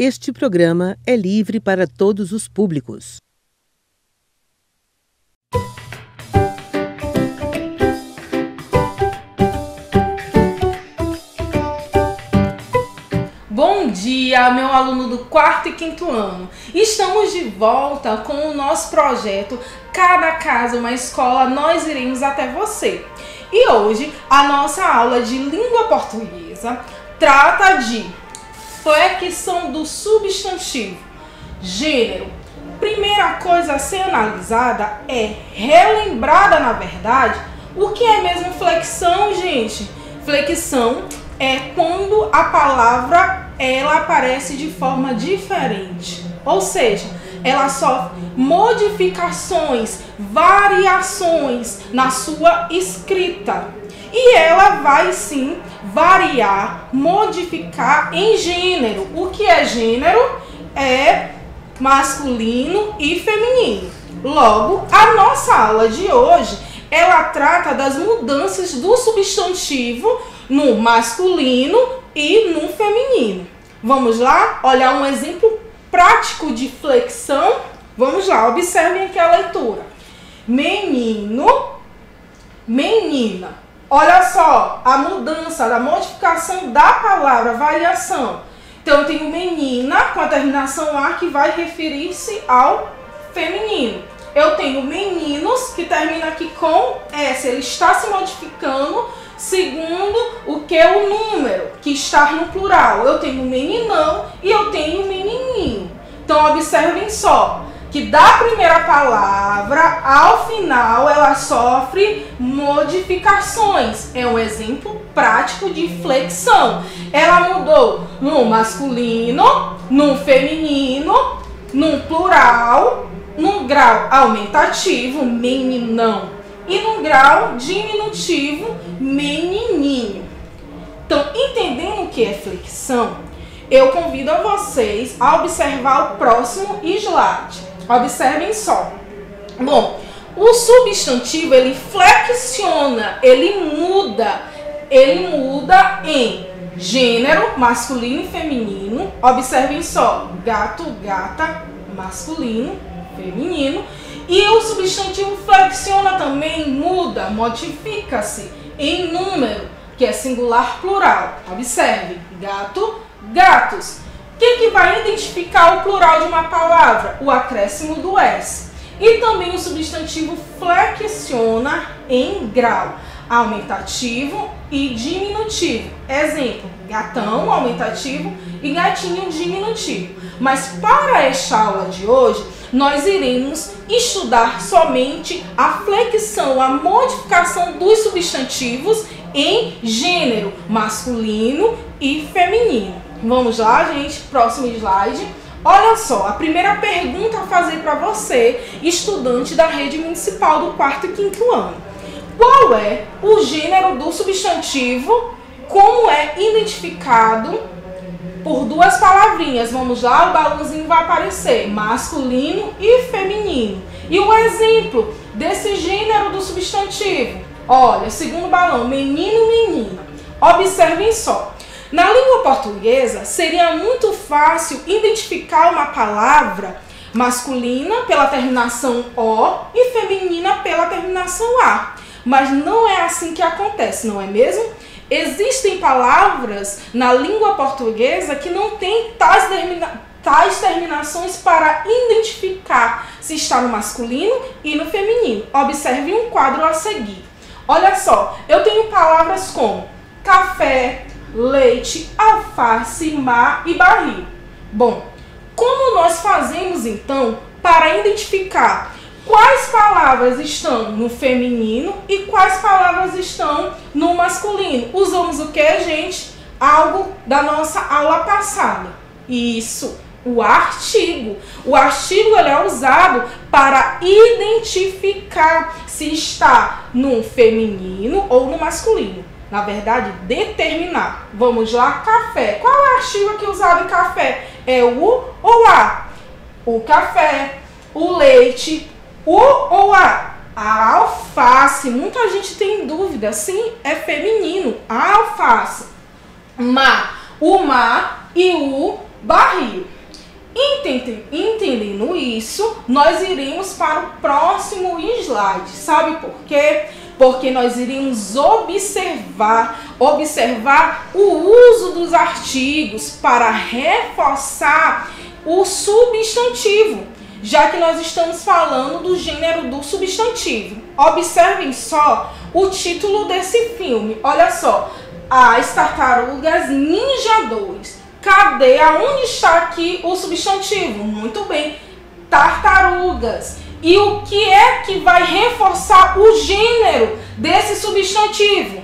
Este programa é livre para todos os públicos. Bom dia, meu aluno do 4º e 5º ano. Estamos de volta com o nosso projeto Cada Casa uma Escola, nós iremos até você. E hoje a nossa aula de língua portuguesa trata de flexão do substantivo, gênero. Primeira coisa a ser analisada é relembrada, na verdade, o que é mesmo flexão, gente? Flexão é quando a palavra ela aparece de forma diferente, ou seja, ela sofre modificações, variações na sua escrita. E ela vai sim variar, modificar em gênero. O que é gênero? É masculino e feminino. Logo, a nossa aula de hoje, ela trata das mudanças do substantivo no masculino e no feminino. Vamos lá olhar um exemplo prático de flexão? Vamos lá, observem aqui a leitura. Menino, menina. Olha só a mudança, a modificação da palavra, variação. Então, eu tenho menina com a terminação A que vai referir-se ao feminino. Eu tenho meninos que termina aqui com S, ele está se modificando segundo o que é o número, que está no plural. Eu tenho meninão e eu tenho menininho. Então, observem só que da primeira palavra ao final ela sofre modificações. É um exemplo prático de flexão. Ela mudou no masculino, no feminino, no plural, no grau aumentativo, meninão, e no grau diminutivo, menininho. Então, entendendo o que é flexão, eu convido a vocês a observar o próximo slide. Observem só. Bom, o substantivo, ele flexiona, ele muda em gênero, masculino e feminino. Observem só, gato, gata, masculino, feminino. E o substantivo flexiona também, muda, modifica-se em número, que é singular plural. Observe, gato, gatos. O que vai identificar o plural de uma palavra? O acréscimo do S. E também o substantivo flexiona em grau aumentativo e diminutivo. Exemplo, gatão aumentativo e gatinho diminutivo. Mas para esta aula de hoje, nós iremos estudar somente a flexão, a modificação dos substantivos em gênero masculino e feminino. Vamos lá, gente, próximo slide. Olha só, a primeira pergunta a fazer para você, estudante da rede municipal do 4º e 5º ano. Qual é o gênero do substantivo? Como é identificado por duas palavrinhas? Vamos lá, o balãozinho vai aparecer, masculino e feminino. E o exemplo desse gênero do substantivo? Olha, segundo balão, menino, menina. Observem só. Na língua portuguesa, seria muito fácil identificar uma palavra masculina pela terminação O e feminina pela terminação A. Mas não é assim que acontece, não é mesmo? Existem palavras na língua portuguesa que não têm tais terminações para identificar se está no masculino e no feminino. Observe um quadro a seguir. Olha só, eu tenho palavras como café, leite, alface, mar e barril. Bom, como nós fazemos então para identificar quais palavras estão no feminino e quais palavras estão no masculino? Usamos o que, gente? Algo da nossa aula passada. Isso, o artigo. O artigo ele é usado para identificar se está no feminino ou no masculino. Na verdade, determinar. Vamos lá, café. Qual é o artigo aqui usado em café? É o ou a? O café, o leite, o ou a? A alface. Muita gente tem dúvida. Sim, é feminino. A alface. O mar e o barril. Entendendo isso, nós iremos para o próximo slide. Sabe por quê? Porque nós iremos observar o uso dos artigos para reforçar o substantivo, já que nós estamos falando do gênero do substantivo. Observem só o título desse filme. Olha só, As Tartarugas Ninja 2. Cadê? Aonde está aqui o substantivo? Muito bem, tartarugas. E o que é que vai reforçar o gênero desse substantivo?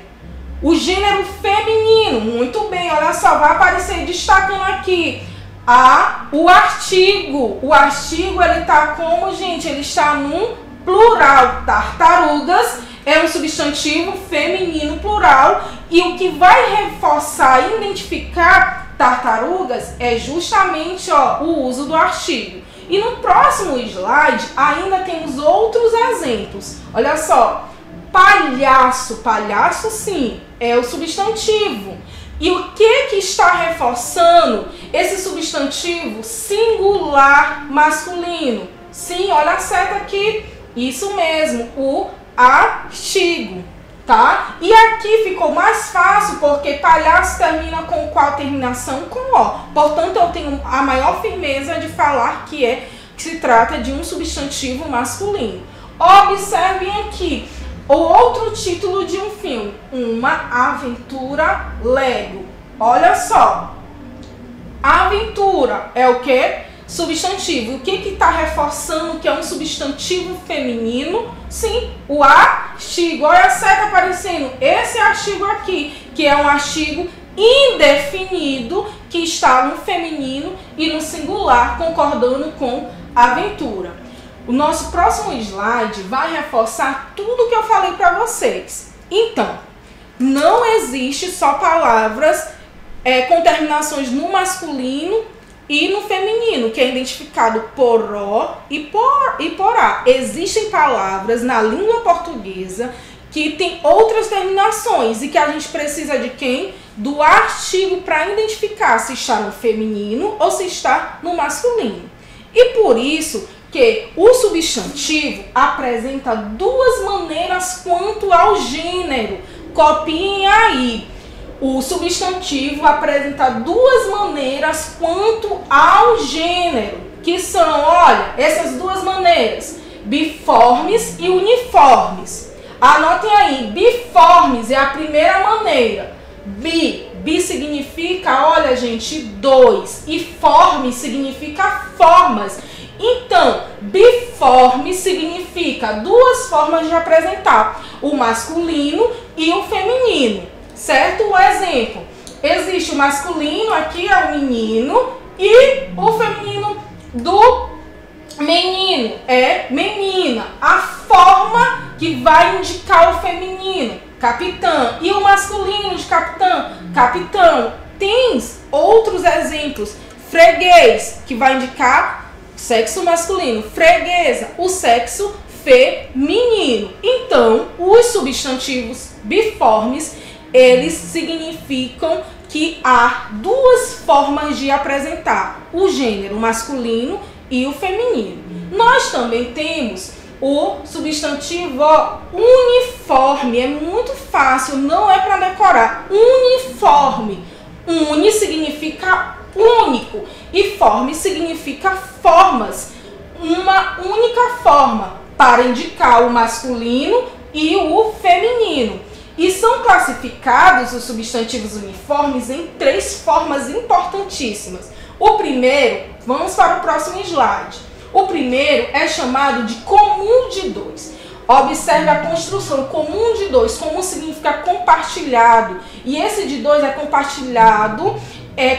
O gênero feminino. Muito bem, olha só, vai aparecer destacando aqui o artigo. O artigo, ele está como, gente? Ele está num plural. Tartarugas é um substantivo feminino plural. E o que vai reforçar e identificar tartarugas é justamente o uso do artigo. E no próximo slide ainda temos outros exemplos. Olha só, palhaço. Palhaço, sim, é o substantivo. E o que está reforçando esse substantivo singular masculino? Sim, olha a seta aqui. Isso mesmo, o artigo. Tá? E aqui ficou mais fácil porque palhaço termina com qual terminação? Com O. Portanto, eu tenho a maior firmeza de falar que se trata de um substantivo masculino. Observem aqui o outro título de um filme, Uma Aventura Lego. Olha só, aventura é o que? Substantivo. O que está reforçando que é um substantivo feminino? Sim, o artigo. Olha a seta aparecendo. Esse artigo aqui, que é um artigo indefinido, que está no feminino e no singular, concordando com aventura. O nosso próximo slide vai reforçar tudo que eu falei para vocês. Então, não existe só palavras com terminações no masculino e no feminino, que é identificado por O e por A. Existem palavras na língua portuguesa que tem outras terminações e que a gente precisa de quem? Do artigo para identificar se está no feminino ou se está no masculino. E por isso que o substantivo apresenta duas maneiras quanto ao gênero. Copiem aí. O substantivo apresenta duas maneiras quanto ao gênero, que são, olha, essas duas maneiras, biformes e uniformes. Anotem aí, biformes é a primeira maneira. Bi significa, olha gente, dois, e forme significa formas. Então, biforme significa duas formas de apresentar, o masculino e o feminino. Certo? O exemplo, existe o masculino, aqui é o menino, e o feminino do menino é menina. A forma que vai indicar o feminino, capitã, e o masculino de capitã, capitão. Tens outros exemplos, freguês, que vai indicar sexo masculino, freguesa, o sexo feminino. Então, os substantivos biformes, eles significam que há duas formas de apresentar o gênero masculino e o feminino. Nós também temos o substantivo uniforme. É muito fácil, não é para decorar. Uniforme. Uni significa único e forme significa formas. Uma única forma para indicar o masculino e o feminino. E são classificados os substantivos uniformes em três formas importantíssimas. O primeiro, vamos para o próximo slide. O primeiro é chamado de comum de dois. Observe a construção, comum de dois. Comum significa compartilhado. E esse de dois é compartilhado,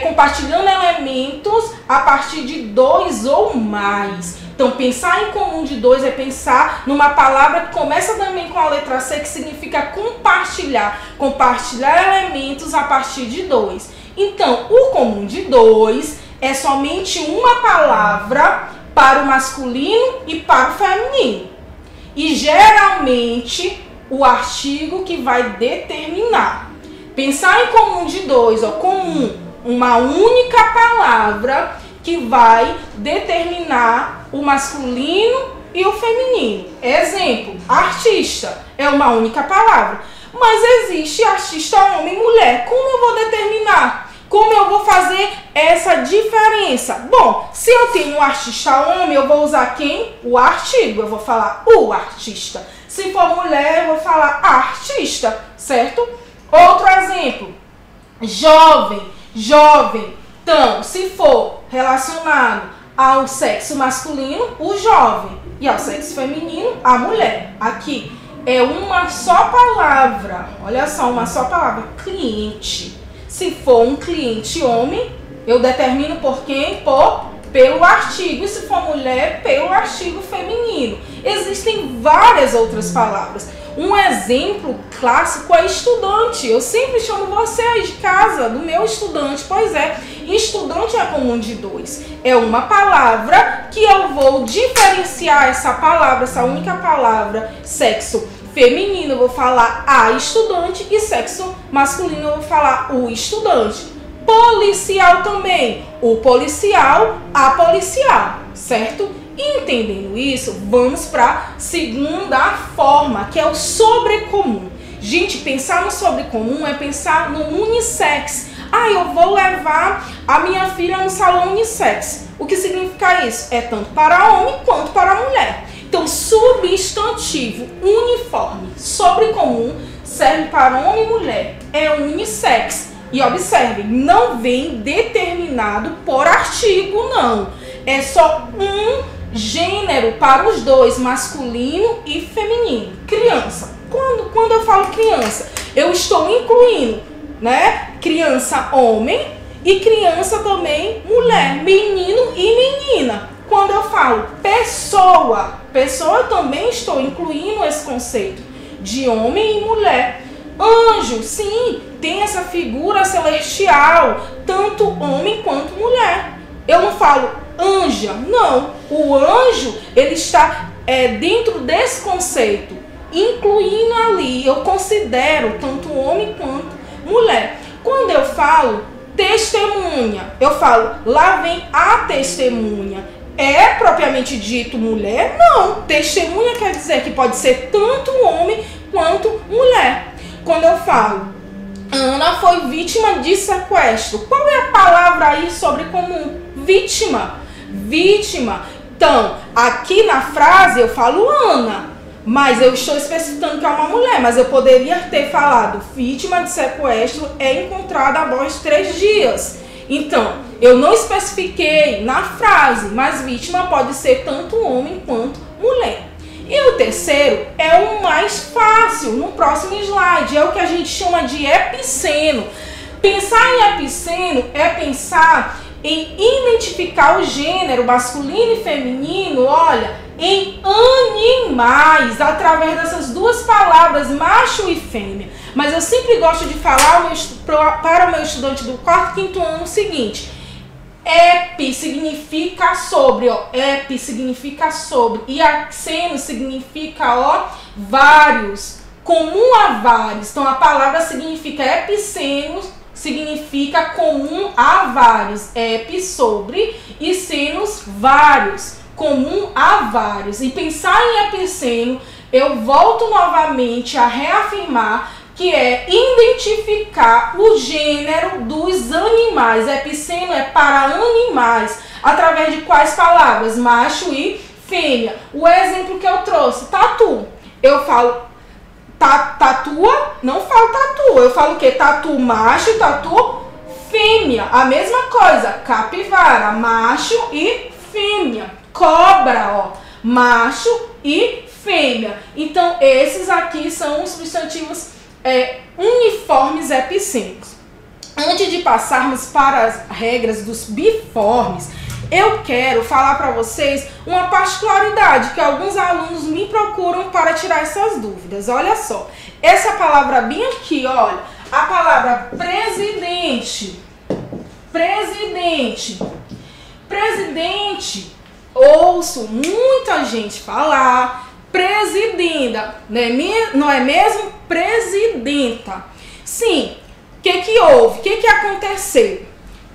compartilhando elementos a partir de dois ou mais. Então, pensar em comum de dois é pensar numa palavra que começa também com a letra C, que significa compartilhar. Compartilhar elementos a partir de dois. Então, o comum de dois é somente uma palavra para o masculino e para o feminino. E, geralmente, o artigo que vai determinar. Pensar em comum de dois, comum, uma única palavra que vai determinar o masculino e o feminino. Exemplo, artista é uma única palavra, mas existe artista homem e mulher. Como eu vou determinar? Como eu vou fazer essa diferença? Bom, se eu tenho um artista homem, eu vou usar quem? O artigo. Eu vou falar o artista. Se for mulher, eu vou falar a artista, certo? Outro exemplo, jovem, jovem. Então, se for relacionado ao sexo masculino, o jovem, e ao sexo feminino, a mulher. Aqui é uma só palavra, olha só, uma só palavra, cliente. Se for um cliente homem, eu determino por quem? Pelo artigo. E se for mulher, pelo artigo feminino. Existem várias outras palavras. Um exemplo clássico é estudante. Eu sempre chamo você aí de casa do meu estudante. Pois é, estudante é comum de dois. É uma palavra que eu vou diferenciar essa palavra, essa única palavra, sexo feminino, eu vou falar a estudante, e sexo masculino eu vou falar o estudante. Policial também, o policial, a policial, certo? Entendendo isso, vamos para a segunda forma, que é o sobrecomum. Gente, pensar no sobrecomum é pensar no unissex. Ah, eu vou levar a minha filha no salão unissex. O que significa isso? É tanto para homem quanto para mulher. Então, substantivo uniforme, sobrecomum, serve para homem e mulher, é unissex. E observe, não vem determinado por artigo, não. É só um gênero para os dois, masculino e feminino. Criança. Quando eu falo criança, eu estou incluindo, né, criança homem e criança também mulher, menino e menina. Quando eu falo pessoa, eu também estou incluindo esse conceito de homem e mulher. Anjo, sim, tem essa figura celestial, tanto homem quanto mulher. Eu não falo anja, não. O anjo, ele está dentro desse conceito, incluindo ali, eu considero tanto homem quanto mulher. Quando eu falo testemunha, eu falo, lá vem a testemunha. É propriamente dito mulher? Não. Testemunha quer dizer que pode ser tanto homem quanto mulher. Quando eu falo, Ana foi vítima de sequestro. Qual é a palavra aí sobrecomum? Vítima. Vítima. Então, aqui na frase eu falo Ana, mas eu estou especificando que é uma mulher. Mas eu poderia ter falado vítima de sequestro é encontrada após 3 dias. Então, eu não especifiquei na frase, mas vítima pode ser tanto homem quanto mulher. E o terceiro é o mais fácil, no próximo slide, é o que a gente chama de epiceno. Pensar em epiceno é pensar em identificar o gênero masculino e feminino, olha, em animais, através dessas duas palavras, macho e fêmea. Mas eu sempre gosto de falar para o meu estudante do 4º e 5º ano o seguinte: epi significa sobre, ó, epi significa sobre, e aceno significa, ó, vários, comum a vários. Então a palavra significa epiceno, significa comum a vários, epi sobre e senos vários, comum a vários. E pensar em epiceno, eu volto novamente a reafirmar que é identificar o gênero dos animais. Epiceno é para animais, através de quais palavras? Macho e fêmea. O exemplo que eu trouxe, tatu. Eu falo tatua, não falo tatu. Eu falo o quê? Tatu macho, tatu fêmea. A mesma coisa, capivara, macho e fêmea. Cobra, ó, macho e fêmea. Então, esses aqui são os substantivos uniformes epicenos. Antes de passarmos para as regras dos biformes, eu quero falar para vocês uma particularidade que alguns alunos me procuram para tirar essas dúvidas. Olha só, essa palavra bem aqui, olha, a palavra presidente. Presidente. Presidente, ouço muita gente falar presidenta, não é mesmo? Presidenta. Sim, o que houve? O que aconteceu?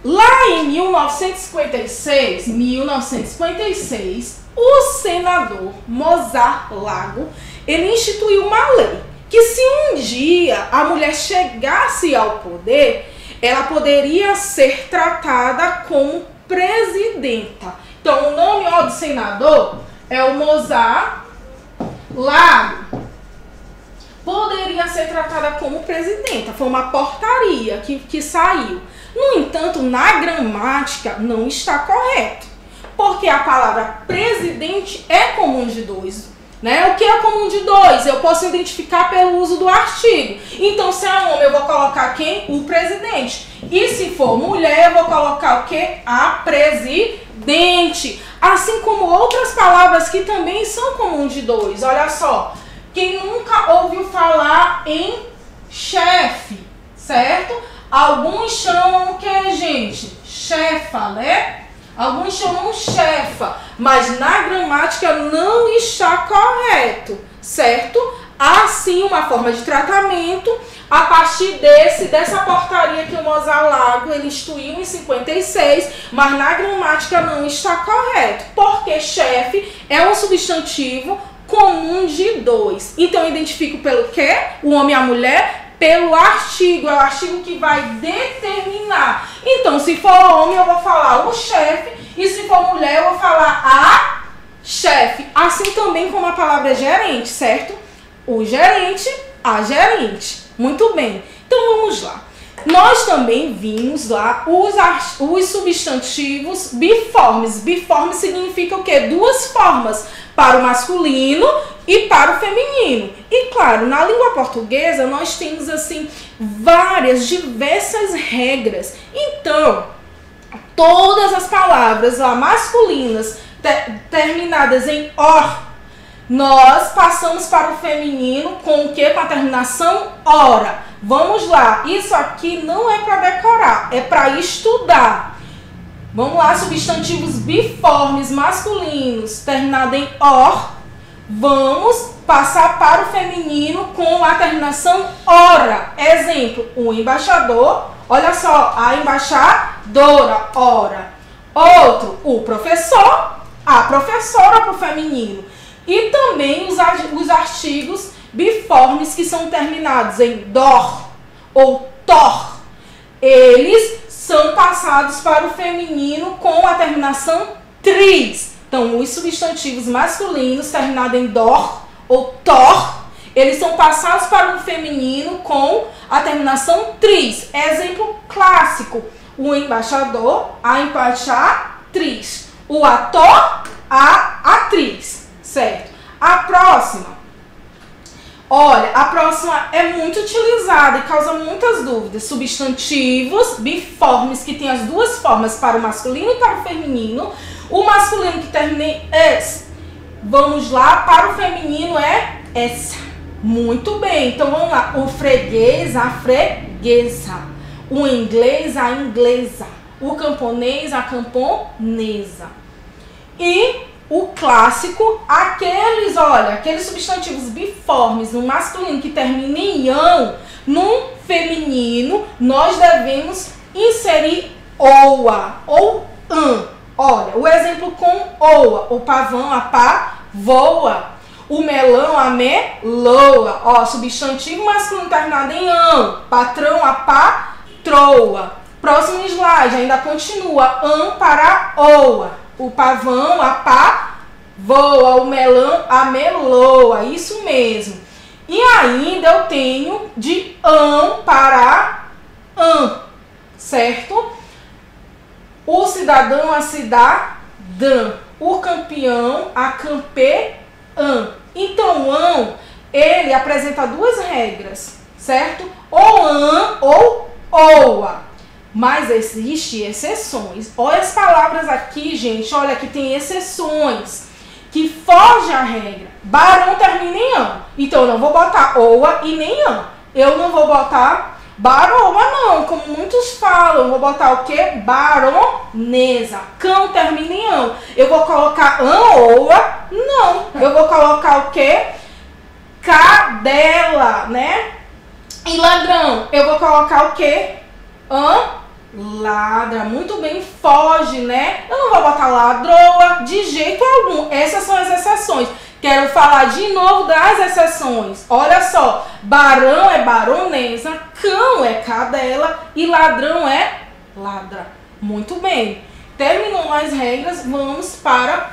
Lá em 1956, o senador Mozart Lago, ele instituiu uma lei que se um dia a mulher chegasse ao poder, ela poderia ser tratada como presidenta. Então, o nome do senador é o Mozart Lago. Poderia ser tratada como presidenta. Foi uma portaria que saiu. No entanto, na gramática não está correto. Porque a palavra presidente é comum de dois. Né? O que é comum de dois? Eu posso identificar pelo uso do artigo. Então, se é homem, eu vou colocar quem? O presidente. E se for mulher, eu vou colocar o quê? A presidente. Assim como outras palavras que também são comuns de dois. Olha só. Quem nunca ouviu falar em chefe, certo? Alguns chamam o que, gente? Chefa, né? Alguns chamam chefa, mas na gramática não está correto, certo? Há sim uma forma de tratamento a partir dessa portaria que o Mozart Lago ele instituiu em 56, mas na gramática não está correto, porque chefe é um substantivo comum de dois. Então eu identifico pelo quê? O homem e a mulher? Pelo artigo, é o artigo que vai determinar. Então, se for homem, eu vou falar o chefe, e se for mulher, eu vou falar a chefe. Assim também como a palavra gerente, certo? O gerente, a gerente. Muito bem. Então, vamos lá. Nós também vimos lá os substantivos biformes. Biforme significa o quê? Duas formas, para o masculino e para o feminino. E claro, na língua portuguesa nós temos assim diversas regras. Então, todas as palavras lá masculinas terminadas em or, nós passamos para o feminino com o que? Com a terminação ora. Vamos lá, isso aqui não é para decorar, é para estudar. Vamos lá, substantivos biformes masculinos terminado em or. Vamos passar para o feminino com a terminação ora. Exemplo, o embaixador. Olha só, a embaixadora, ora. Outro, o professor, a professora para o feminino. E também os artigos biformes que são terminados em dor ou tor. Eles são passados para o feminino com a terminação tris. Então, os substantivos masculinos terminados em dor ou tor, eles são passados para o feminino com a terminação tris. Exemplo clássico: o embaixador, a embaixatriz, o ator, a atriz, certo? A próxima. Olha, a próxima é muito utilizada e causa muitas dúvidas. Substantivos biformes que tem as duas formas para o masculino e para o feminino. O masculino que termina em es. Vamos lá, para o feminino é essa. Muito bem, então vamos lá. O freguês, a freguesa. O inglês, a inglesa. O camponês, a camponesa. E o clássico, aqueles substantivos biformes no masculino que terminam em ão, no feminino, nós devemos inserir oa ou an. Olha, o exemplo com oa: o pavão, a pá, voa. O melão, a meloa. Ó, substantivo masculino terminado em an. Patrão, a pá, troa. Próximo slide, ainda continua. An para oa. O pavão, a pá, voa. O melão, a meloa. Isso mesmo. E ainda eu tenho de an para an, certo? O cidadão, a cidadã. O campeão, a campeã. Então, an, ele apresenta duas regras, certo? Ou an ou oa. Mas existem exceções. Olha as palavras aqui, gente. Olha que tem exceções que fogem à regra. Barão termina em an. Então, eu não vou botar oa e nem an. Eu não vou botar baroa, não. Como muitos falam, eu vou botar o quê? Baronesa. Cão termina em an. Eu vou colocar an, oa? Não. Eu vou colocar o quê? Cadela, né? E ladrão, eu vou colocar o quê? An, Ladra, muito bem, foge, né? Eu não vou botar ladroa de jeito algum. Essas são as exceções. Quero falar de novo das exceções. Olha só, barão é baronesa, cão é cadela e ladrão é ladra. Muito bem. Terminou as regras, vamos para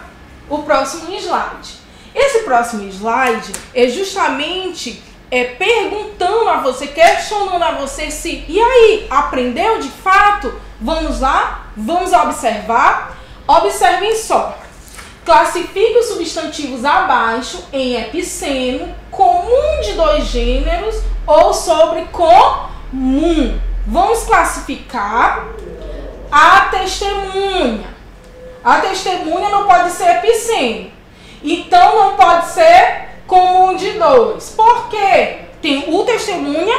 o próximo slide. Esse próximo slide é justamente perguntando a você, questionando a você se, e aí, aprendeu de fato? Vamos lá? Vamos observar? Observem só. Classifique os substantivos abaixo em epiceno, comum de dois gêneros ou sobre comum. Vamos classificar a testemunha. A testemunha não pode ser epiceno. Então não pode ser comum de dois. Por quê? Tem o testemunha.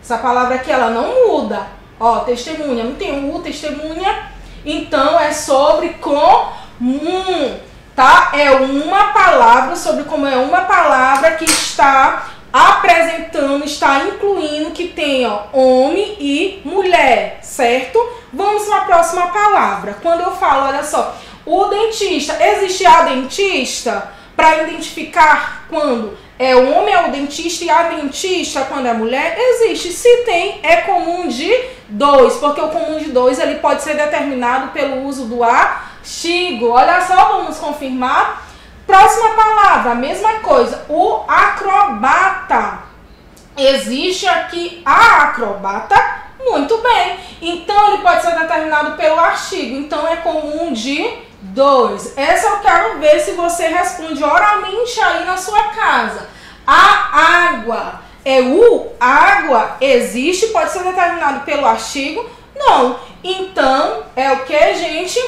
Essa palavra aqui ela não muda. Ó, testemunha, não tem o testemunha. Então é sobre comum, tá? É uma palavra, sobre como é uma palavra que está apresentando, está incluindo que tem, ó, homem e mulher, certo? Vamos para a próxima palavra. Quando eu falo, olha só, o dentista, existe a dentista para identificar quando é o homem é o dentista e a dentista quando é mulher? Existe. Se tem, é comum de dois, porque o comum de dois ele pode ser determinado pelo uso do artigo. Olha só, vamos confirmar. Próxima palavra, a mesma coisa, o acrobata. Existe aqui a acrobata? Muito bem. Então, ele pode ser determinado pelo artigo. Então, é comum de dois. Essa eu quero ver se você responde oralmente aí na sua casa. A água. Água existe, pode ser determinado pelo artigo? Não. Então, é o que, gente?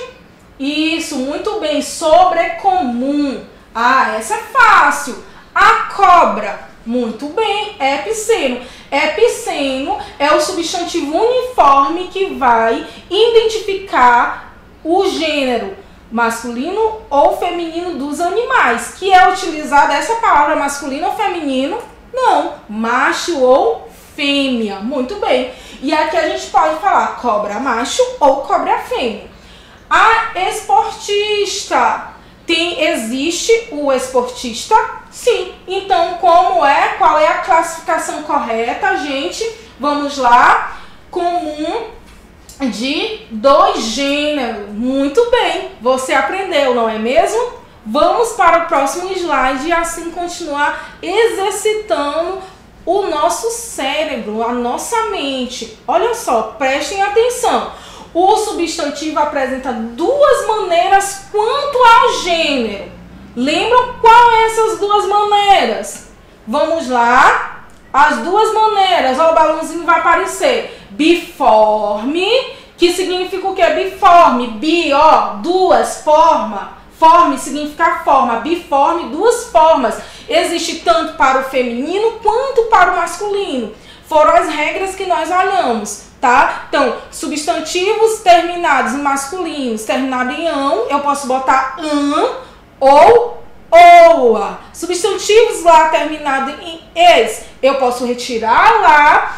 Isso, muito bem. Sobrecomum. Ah, essa é fácil. A cobra. Muito bem, epiceno. Epiceno é o substantivo uniforme que vai identificar o gênero masculino ou feminino dos animais. Que é utilizada essa palavra masculino ou feminino? Não, macho ou fêmea. Muito bem. E aqui a gente pode falar cobra macho ou cobra fêmea. A esportista. Existe o esportista? Sim. Então, qual é a classificação correta, gente? Vamos lá. Comum de dois gêneros. Muito bem. Você aprendeu, não é mesmo? Vamos para o próximo slide e assim continuar exercitando o nosso cérebro, a nossa mente. Olha só, prestem atenção. O substantivo apresenta duas maneiras quanto ao gênero. Lembram qual é essas duas maneiras? Vamos lá. As duas maneiras. Ó, o balãozinho vai aparecer. Biforme, que significa o que? Biforme. Bi, ó, duas, forma. Forme significa forma. Biforme, duas formas. Existe tanto para o feminino quanto para o masculino. Foram as regras que nós olhamos, tá? Então, substantivos terminados em masculinos, terminado em ão, eu posso botar an ou oa. Substantivos lá terminados em es, eu posso retirar lá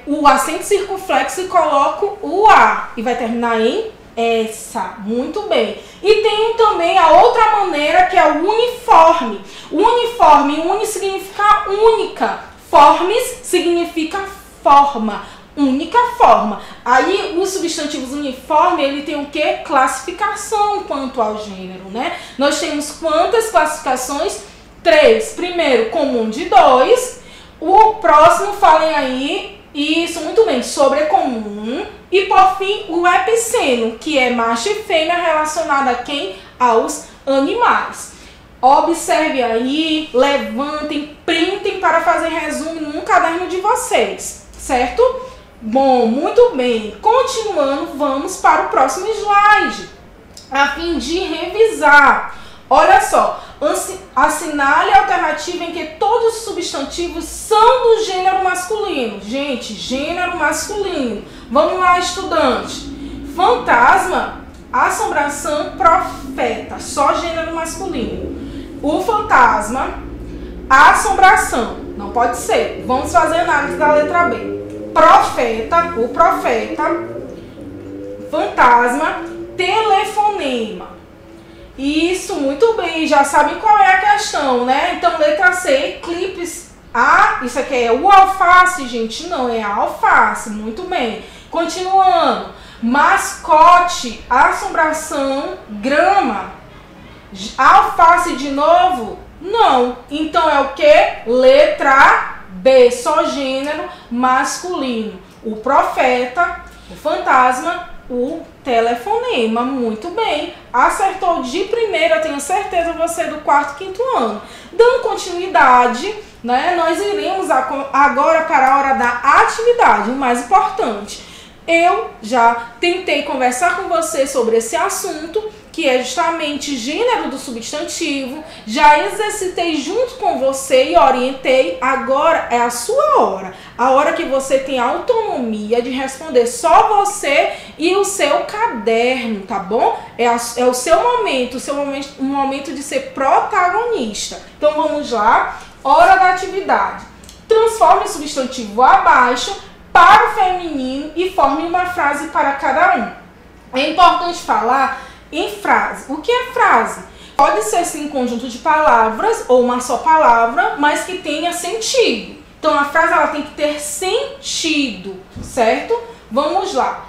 o acento circunflexo e coloco o a. E vai terminar em essa. Muito bem. E tem também a outra maneira que é o uniforme. O uniforme, uni significa única. Formes significa forma, única forma. Aí os substantivos uniforme, ele tem o que? Classificação quanto ao gênero, né? Nós temos quantas classificações? 3. Primeiro, comum de 2. O próximo, falem aí, isso, muito bem, sobrecomum. E por fim, o epiceno, que é macho e fêmea relacionado a quem? Aos animais. Observe aí, levantem, printem para fazer resumo num caderno de vocês, certo? Bom, muito bem. Continuando, vamos para o próximo slide, a fim de revisar. Olha só, assinale a alternativa em que todos os substantivos são do gênero masculino. Gente, gênero masculino. Vamos lá, estudante. Fantasma, assombração, profeta, só gênero masculino. O fantasma, a assombração, não pode ser. Vamos fazer análise da letra B. Profeta, o profeta, fantasma, telefonema. Isso, muito bem, já sabem qual é a questão, né? Então, letra C, eclipse. Ah, isso aqui é o alface, gente? Não, é a alface, muito bem. Continuando, mascote, assombração, grama. Alface de novo? Não. Então, é o que? Letra B, só gênero masculino. O profeta, o fantasma, o telefonema. Muito bem, acertou de primeira, tenho certeza, você do quarto, quinto ano. Dando continuidade, né, nós iremos agora para a hora da atividade, o mais importante. Eu já tentei conversar com você sobre esse assunto, que é justamente gênero do substantivo, já exercitei junto com você e orientei, agora é a sua hora. A hora que você tem autonomia de responder só você e o seu caderno, tá bom? É o seu momento, um momento de ser protagonista. Então vamos lá, hora da atividade. Transforme o substantivo abaixo para o feminino e forme uma frase para cada um. É importante falar em frase. O que é frase? Pode ser sim um conjunto de palavras ou uma só palavra, mas que tenha sentido. Então a frase ela tem que ter sentido, certo? Vamos lá.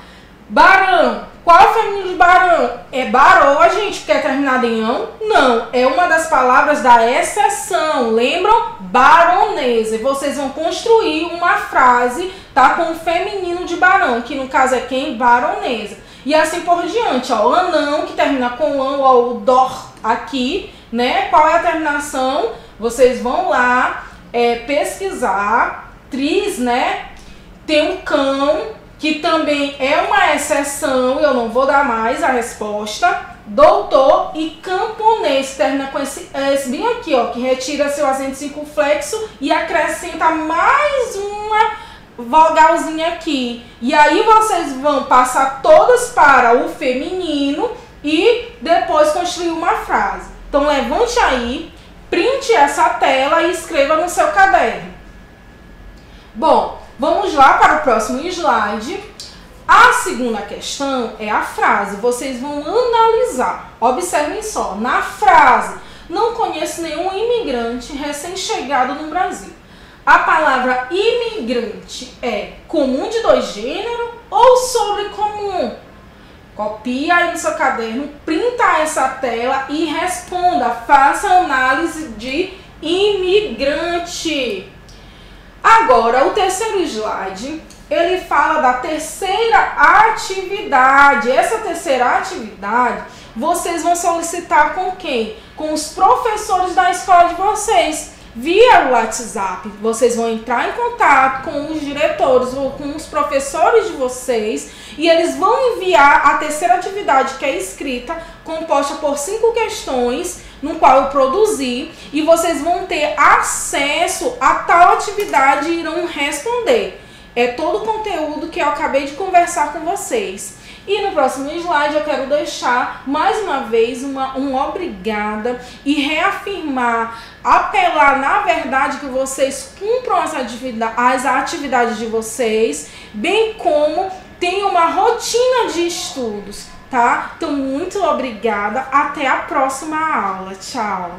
Barão. Qual é o feminino de barão? É baroa, gente, que é terminada em ão? Não, é uma das palavras da exceção. Lembram? Baronesa. E vocês vão construir uma frase, tá, com o feminino de barão, que no caso é quem? Baronesa. E assim por diante, ó, anão, que termina com ão, ó, o dor aqui, né? Qual é a terminação? Vocês vão lá pesquisar. Tris, né? Tem um cão, que também é uma exceção, eu não vou dar mais a resposta. Doutor e camponês, termina com esse bem aqui, ó, que retira seu acento circunflexo e acrescenta mais uma vogalzinha aqui. E aí vocês vão passar todas para o feminino e depois construir uma frase. Então levante aí, printe essa tela e escreva no seu caderno. Bom, vamos lá para o próximo slide. A segunda questão é a frase. Vocês vão analisar. Observem só, na frase, não conheço nenhum imigrante recém-chegado no Brasil. A palavra imigrante é comum de dois gêneros ou sobrecomum? Copia aí no seu caderno, printa essa tela e responda. Faça análise de imigrante. Agora, o terceiro slide, ele fala da terceira atividade. Essa terceira atividade, vocês vão solicitar com quem? Com os professores da escola de vocês. Via o WhatsApp, vocês vão entrar em contato com os diretores ou com os professores de vocês e eles vão enviar a terceira atividade, que é escrita, composta por 5 questões, no qual eu produzi, e vocês vão ter acesso a tal atividade e irão responder. É todo o conteúdo que eu acabei de conversar com vocês. E no próximo slide eu quero deixar mais uma vez um obrigada e reafirmar, apelar na verdade que vocês cumpram as atividades de vocês, bem como tenham uma rotina de estudos, tá? Então muito obrigada, até a próxima aula, tchau!